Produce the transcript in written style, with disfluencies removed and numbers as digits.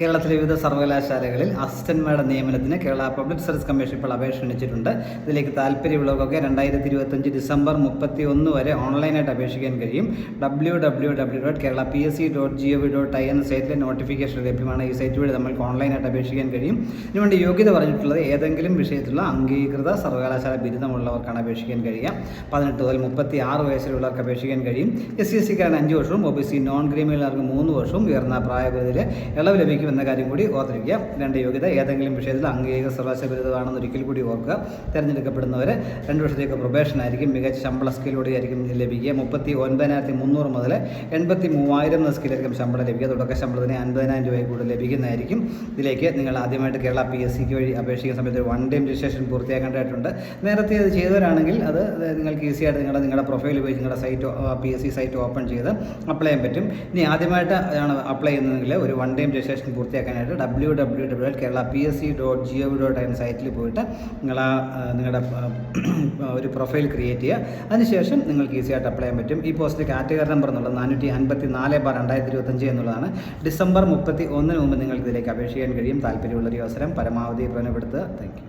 കേരളത്തിലെ വിവിധ സർവകലാശാലകളിൽ അസിസ്റ്റന്റുമാരുടെ നിയമനത്തിന് കേരള പബ്ലിക് സർവീസ് കമ്മീഷൻ ഇപ്പോൾ അപേക്ഷ ക്ഷണിച്ചിട്ടുണ്ട്. ഇതിലേക്ക് താല്പര്യമുള്ളവർക്കൊക്കെ 2025 ഡിസംബർ 31 വരെ ഓൺലൈനായിട്ട് അപേക്ഷിക്കാൻ കഴിയും. www.keralapsc.gov.in എന്ന സൈറ്റിലെ നോട്ടിഫിക്കേഷൻ ലഭ്യമാണ്. ഈ സൈറ്റ് വഴി നമ്മൾക്ക് ഓൺലൈനായിട്ട് അപേക്ഷിക്കാൻ കഴിയും. ഇതിനുവേണ്ടി യോഗ്യത പറഞ്ഞിട്ടുള്ളത് ഏതെങ്കിലും വിഷയത്തിലുള്ള അംഗീകൃത സർവകലാശാല ബിരുദമുള്ളവർക്കാണ് അപേക്ഷിക്കാൻ കഴിയുക. 18 മുതൽ 36 വയസ്സിലുള്ളവർക്ക് അപേക്ഷിക്കാൻ കഴിയും. SC/STക്കാരന് 5 വർഷവും OBC നോൺ ക്രീമികൾക്ക് 3 വർഷവും ഉയർന്ന പ്രായപരിധിയിൽ ഇളവ് ലഭിക്കും എന്ന കാര്യം കൂടി ഓർത്തിരിക്കുക. രണ്ട് യോഗ്യത ഏതെങ്കിലും വിഷയത്തിൽ അംഗീകൃത സർവകലാശാല ബിരുദമാണെന്ന് ഒരിക്കൽ കൂടി ഓർക്കുക. തിരഞ്ഞെടുക്കപ്പെടുന്നവർ 2 വർഷത്തേക്ക് പ്രൊബേഷൻ ആയിരിക്കും. മികച്ച ശമ്പള സ്കില്ലോടെ ആയിരിക്കും ലഭിക്കുക. 39,300 മുതൽ 83,000 എന്ന സ്കില്ലായിരിക്കും ശമ്പളം ലഭിക്കുക. തുടക്ക ശമ്പളത്തിന് 50,000 രൂപ കൂടുതൽ ലഭിക്കുന്നതായിരിക്കും. ഇതിലേക്ക് നിങ്ങൾ ആദ്യമായിട്ട് കേരള PSCക്ക് വഴി അപേക്ഷിക്കുന്ന സമയത്ത് 1 ടൈം രജിസ്ട്രേഷൻ പൂർത്തിയാക്കേണ്ടതായിട്ടുണ്ട്. നേരത്തെ അത് ചെയ്തവരാണെങ്കിൽ അത് നിങ്ങൾക്ക് ഈസിയായിട്ട് നിങ്ങളുടെ പ്രൊഫൈൽ ഉപയോഗിച്ച് നിങ്ങളുടെ സൈറ്റ് PSC സൈറ്റ് ഓപ്പൺ ചെയ്ത് അപ്ലൈ ചെയ്യാൻ പറ്റും. ഇനി ആദ്യമായിട്ട് ആണ് അപ്ലൈ ചെയ്യുന്നതെങ്കിൽ ഒരു 1 ടൈം രജിസ്ട്രേഷൻ പൂർത്തിയാക്കാനായിട്ട് www.keralapsc.gov.in സൈറ്റിൽ പോയിട്ട് നിങ്ങളുടെ ഒരു പ്രൊഫൈൽ ക്രിയേറ്റ് ചെയ്യുക. അതിനുശേഷം നിങ്ങൾക്ക് ഈസിയായിട്ട് അപ്ലൈ ചെയ്യാൻ പറ്റും. ഈ പോസ്റ്റിൽ കാറ്റഗറി നമ്പർ എന്നുള്ളത് 454/2025 എന്നുള്ളതാണ്. ഡിസംബർ 31 മുമ്പ് നിങ്ങൾക്ക് ഇതിലേക്ക് അപേക്ഷിക്കാൻ കഴിയും. താല്പര്യമുള്ളൊരു അവസരം പരമാവധി പ്രയോജനപ്പെടുത്തുക. Thank you.